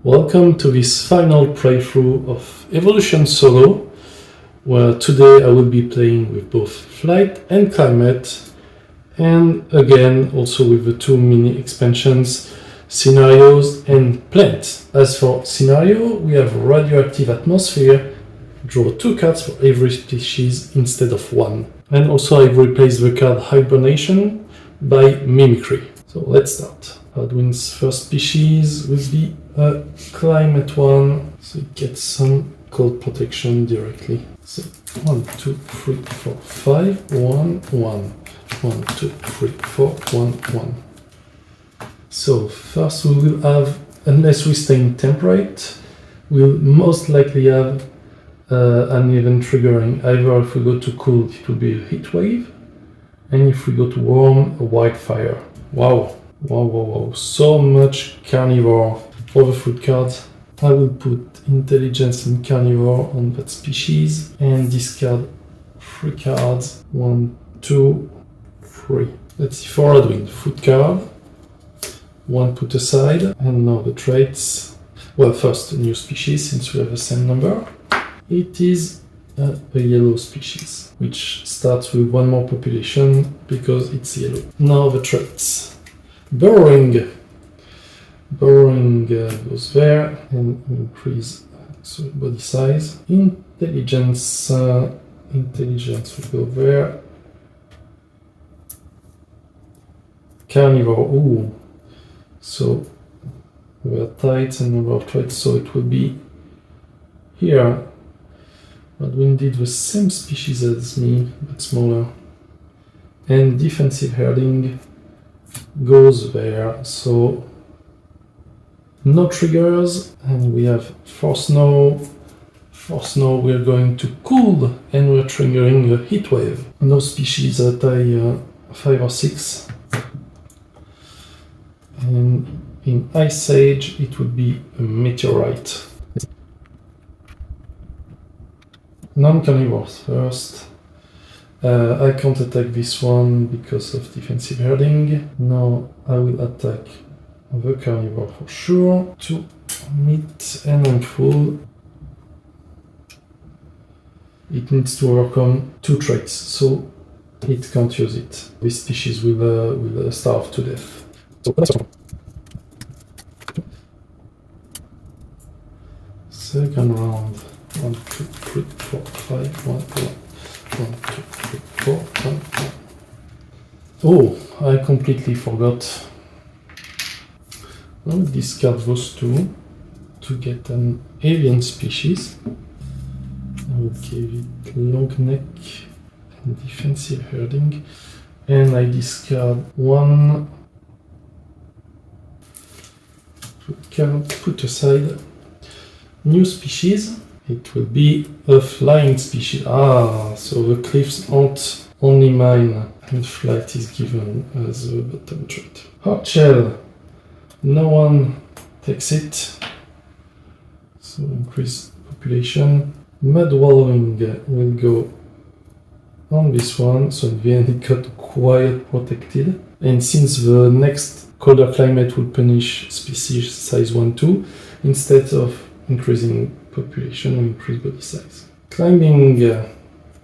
Welcome to this final playthrough of Evolution Solo, where today I will be playing with both Flight and Climate, and again also with the two mini expansions, Scenarios and Plant. As for Scenario, we have Radioactive Atmosphere, draw 2 cards for every species instead of 1. And also I've replaced the card Hibernation by Mimicry. So let's start. Hadwin's first species will be a climate one, so it gets some cold protection directly. So 1, 2, 3, 4, 5, 1, 1. 1, 2, 3, 4, 1, 1. So first we will have, unless we stay in temperate, we'll most likely have an event triggering. Either if we go to cool, it will be a heat wave, and if we go to warm, a wildfire. Wow. Wow. So much carnivore for the food cards. I will put intelligence and carnivore on that species and discard 3 cards. 1, 2, 3. Let's see for Hadwin. Food card. 1 put aside. And now the traits. Well, first a new species since we have the same number. It is a yellow species, which starts with 1 more population because it's yellow. Now the traits. Burrowing goes there and increase body size. Intelligence will go there. Carnivore, ooh. So we are tight and number of traits, so it will be here. Hadwin did the same species as me, but smaller. And defensive herding goes there, so no triggers, and we have for snow. For snow we're going to cool, and we're triggering a heat wave. No species that I 5 or 6. And in Ice Age it would be a meteorite. Non-carnivores first. I can't attack this one because of defensive herding. Now I will attack the carnivore for sure. 2 meat, and I'm full. It needs to overcome 2 traits, so it can't use it. This species will starve to death. Second round. 1, 2, 3, 4, 5, 1, 1. 1, 2, 3, 4, 1, 1. Oh, I completely forgot. I'll discard those 2 to get an avian species. I will give it long neck and defensive herding. And I discard 1 card, put aside. New species. It will be a flying species. So the cliffs aren't only mine, and flight is given as a bottom trait. Hard shell. No one takes it, so increase population. Mud wallowing will go on this one, so in the end it got quiet protected. And since the next colder climate will punish species size 1, 2, instead of increasing population, we increase body size. Climbing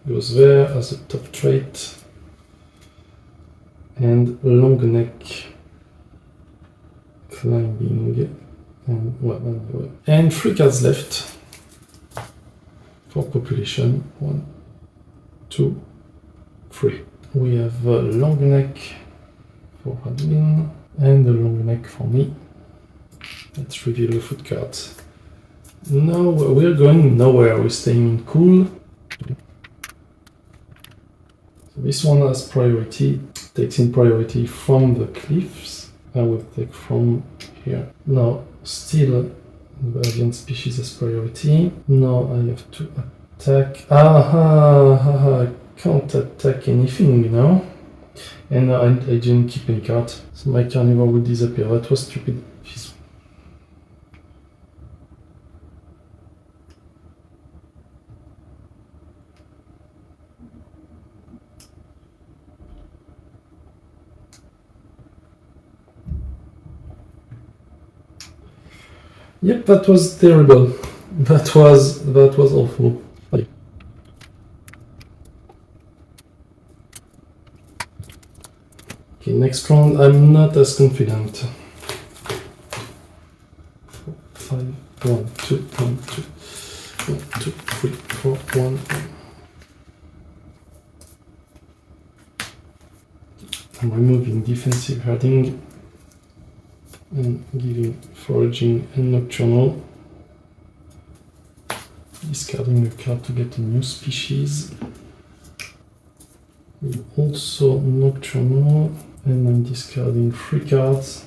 goes there as a top trait. And long neck. Climbing. And 3 cards left for population. 1, 2, 3. We have a long neck for Hadwin and a long neck for me. Let's reveal the food cards. No, we're going nowhere. We're staying in cool. So this one has priority. Takes in priority from the cliffs. I will take from here. Now, still the avian species has priority. Now I have to attack. I can't attack anything now. And I didn't keep any cards. So my carnivore will disappear. That was stupid. Yep, that was terrible. That was awful. Okay, next round I'm not as confident. 4, 5, 1, 2, 1, 2, 1, 2, 3, 4, 1, 1. I'm removing defensive herding and giving foraging and nocturnal. Discarding a card to get a new species. Also nocturnal, and I'm discarding 3 cards.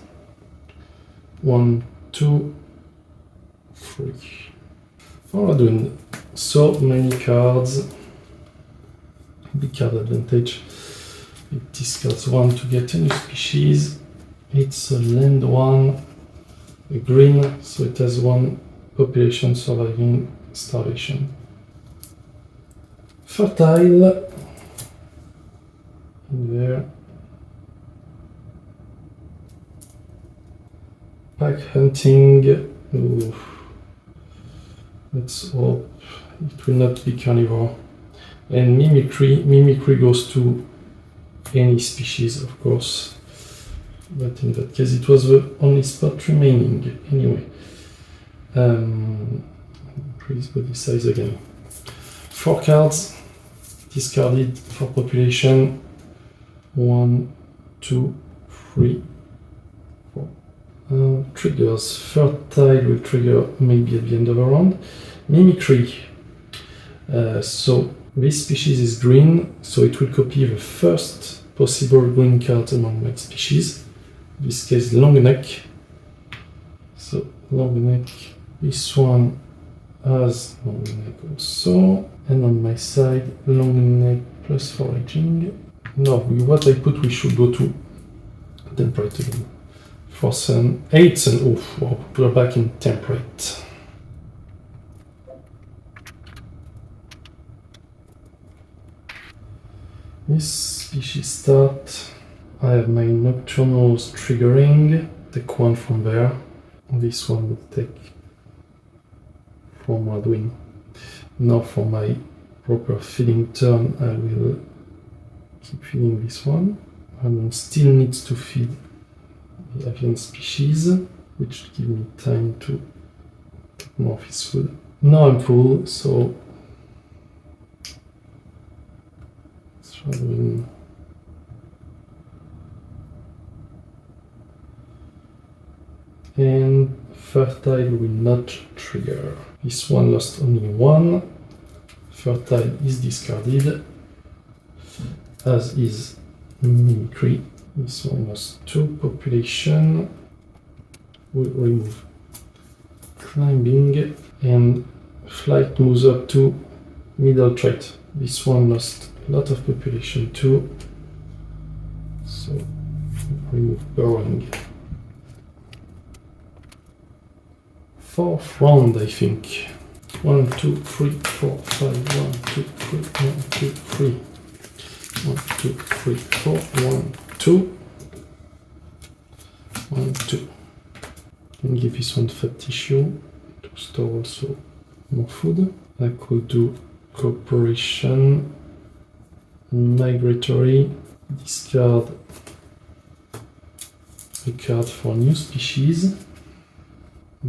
1, 2, 3. Oh, doing so many cards. Big card advantage. It discards 1 to get a new species. It's a land 1, a green, so it has 1 population surviving starvation. Fertile. In there. Pack hunting. Ooh. Let's hope it will not be carnivore. And mimicry. Mimicry goes to any species, of course. But in that case, it was the only spot remaining. Anyway. Increase body size again. 4 cards. Discarded for population. 1, 2, 3, 4. Triggers. Fertile will trigger maybe at the end of a round. Mimicry. So this species is green, so it will copy the first possible green card among my species. In this case, long neck. So long neck. This one has long neck also. And on my side, long neck plus foraging. No, with what I put, we should go to temperate again. 4 sun, 8 sun. Oh, wow, we're back in temperate. This species start. I have my nocturnals triggering. Take 1 from there. This one will take from Radwin. Now for my proper feeding turn, I will keep feeding this one. And still needs to feed the avian species, which give me time to take more of his food. Now I'm full, so let's try doing. And fertile will not trigger. This one lost only 1. Fertile is discarded, as is mimicry. This one lost 2 population. We'll remove climbing, and flight moves up to middle trait. This one lost a lot of population too, so remove burrowing. 4th round, I think. 1, 2, 3, 4, 5. 1, 2, 3. 1, 2, 3. 1, 2, 3, 4. 1, 2. 1, 2. And give this one fat tissue to store also more food. I could do cooperation, migratory, discard a card for new species.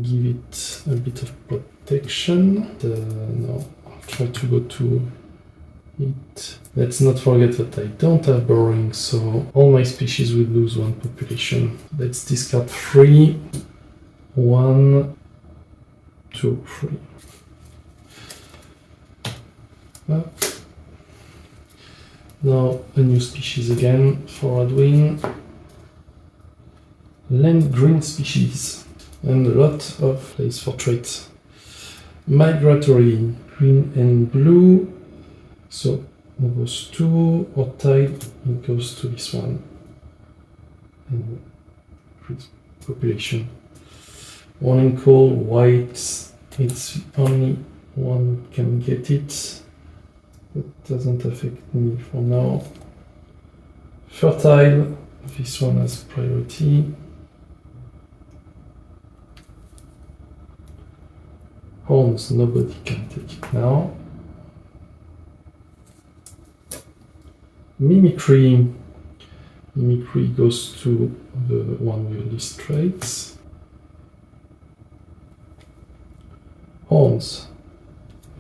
Give it a bit of protection. No, I'll try to go to it. Let's not forget that I don't have burrowing, so all my species will lose 1 population. Let's discard 3. 1, 2, 3. Now a new species again for Radwin. Land green species. And a lot of place for traits. Migratory, green and blue. So those 2 are tied, it goes to this one. And population. Warning call, white, it's only 1 can get it. That doesn't affect me for now. Fertile, this one has priority. Horns, nobody can take it now. Mimicry. Mimicry goes to the one with least traits. Horns.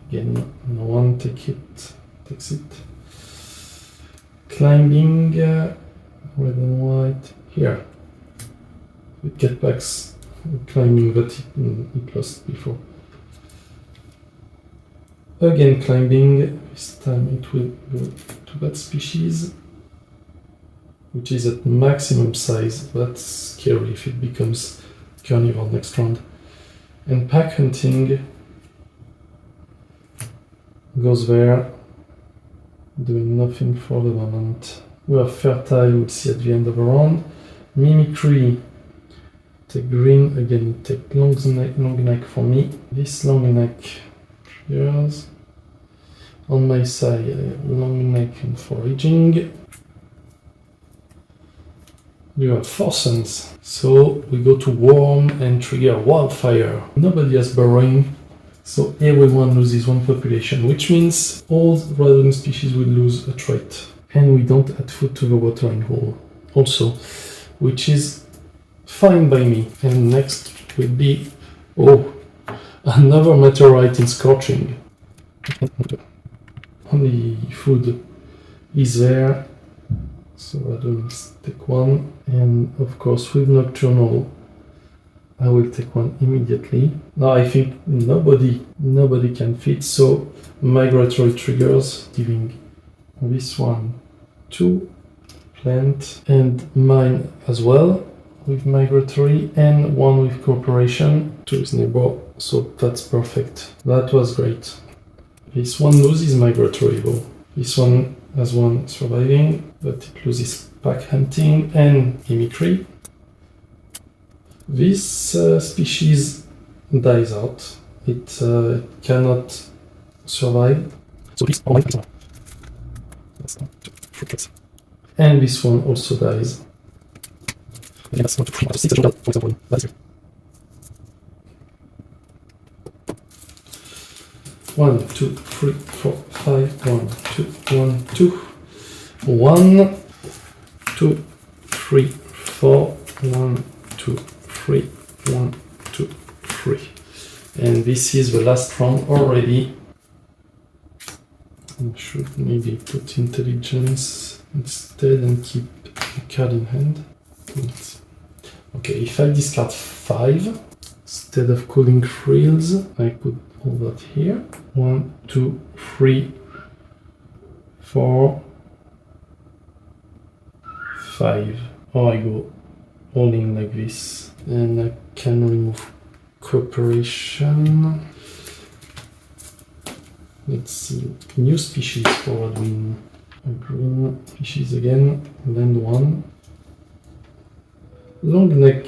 Again, no one takes it. Climbing, red and white, here. It gets back climbing that it lost before. Again climbing, this time it will go to that species, which is at maximum size. That's scary if it becomes carnivore next round. And pack hunting goes there, doing nothing for the moment. We are fertile, we'll see at the end of the round. Mimicry, take green, again take long neck for me. This long neck triggers. On my side, long neck and foraging. You have Forsons, so we go to worm and trigger wildfire. Nobody has burrowing, so everyone loses one population, which means all Radon species will lose a trait. And we don't add food to the watering hole also, which is fine by me. And next will be, another meteorite in Scorching. Only food is there, so I will take one. And of course with Nocturnal I will take one immediately. Now I think nobody can fit, so Migratory triggers, giving this one to plant and mine as well with Migratory, and one with Cooperation to his neighbor, so that's perfect. That was great. This one loses Migratory though. This one has one surviving, but it loses Pack Hunting and Mimicry. This species dies out. It cannot survive. So this and this one also dies. One, two, three, four, five. 1, 2, 1, 2. 1, 2, 3, 4. 1, 2, 3. 1, 2, 3. And this is the last round already. I should maybe put Intelligence instead and keep a card in hand. Okay, if I discard 5, instead of Cooling Thrills, I put all that here. 1, 2, 3, 4, 5. Or I go all in like this. And I can remove Cooperation. Let's see. New species for Radwin. A green species again. Land 1. Long neck.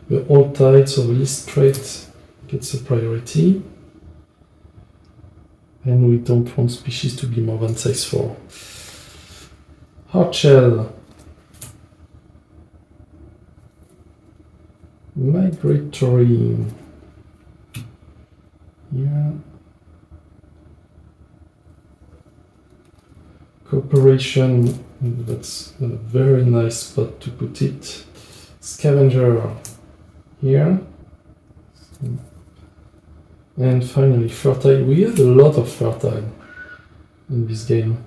The all tied, so the least trait gets a priority. And we don't want species to be more than size 4. Hardshell. Migratory. Yeah. Cooperation. That's a very nice spot to put it. Scavenger here. And finally, Fertile. We had a lot of Fertile in this game.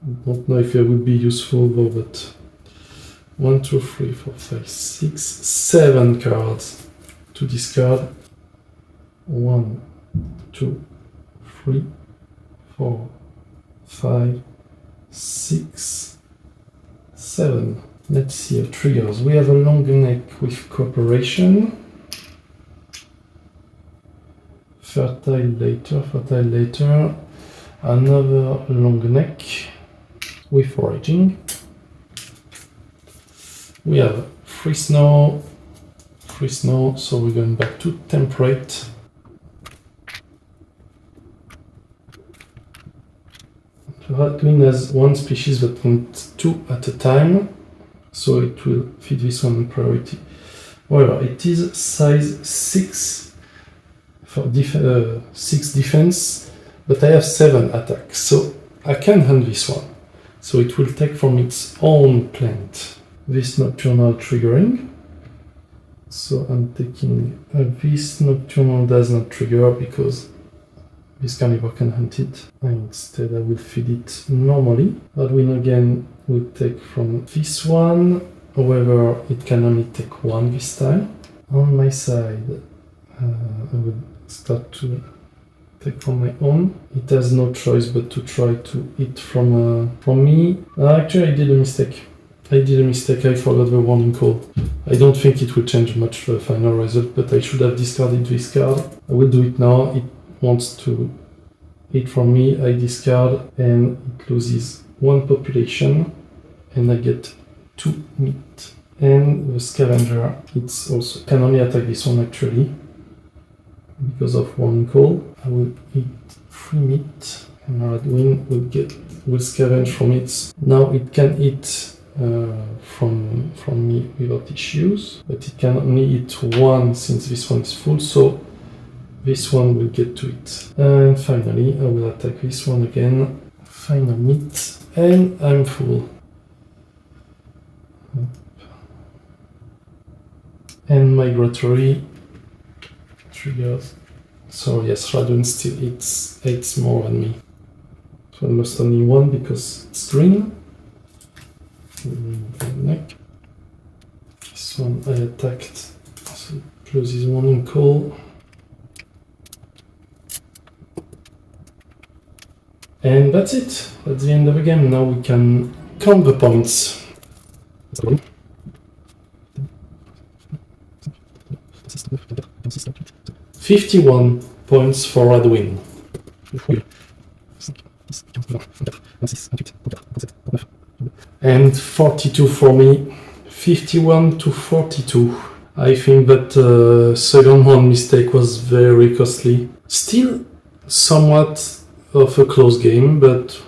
I don't know if it would be useful though, but 1, 2, 3, 4, 5, 6, 7 cards to discard. 1, 2, 3, 4, 5, 6, 7. Let's see our triggers. We have a long neck with Cooperation. Fertile later. Another long neck with Foraging. We have free snow, so we're going back to Temperate. Radwin has one species that wants 2 at a time, so it will feed this one in priority. However, it is size 6, 6 defense, but I have 7 attacks, so I can hunt this one. So it will take from its own plant this Nocturnal triggering. So I'm taking this Nocturnal does not trigger because this carnivore can hunt it. And instead I will feed it normally. Radwin again will take from this one, however it can only take 1 this time. On my side I will start to take from my own. It has no choice but to try to eat from me. Actually I did a mistake. I forgot the warning call. I don't think it will change much the final result, but I should have discarded this card. I will do it now. It wants to eat from me. I discard and it loses 1 population and I get 2 meat. And the scavenger, it's also can only attack this one actually because of warning call. I will eat 3 meat and Radwin will scavenge from it. Now it can eat from me without issues, but it can only eat 1 since this one is full, so this one will get to it. And finally I will attack this one again. Final meat and I'm full. And migratory triggers. So yes, Radwin still eats more than me. So almost only 1 because it's green. Neck. This one I attacked, so it closes warning call. And that's it. That's the end of the game. Now we can count the points. 51 points for Radwin. And 42 for me. 51 to 42. I think that second one mistake was very costly. Still somewhat of a close game, but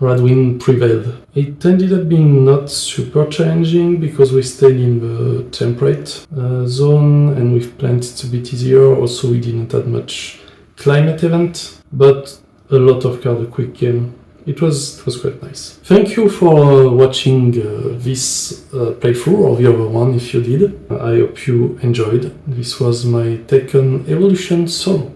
Radwin prevailed. It ended up being not super challenging because we stayed in the temperate zone and with plants it's a bit easier. Also we didn't have much climate event, but a lot of card, a quick game. It was quite nice. Thank you for watching this playthrough or the other one if you did. I hope you enjoyed. This was my Tekken Evolution solo.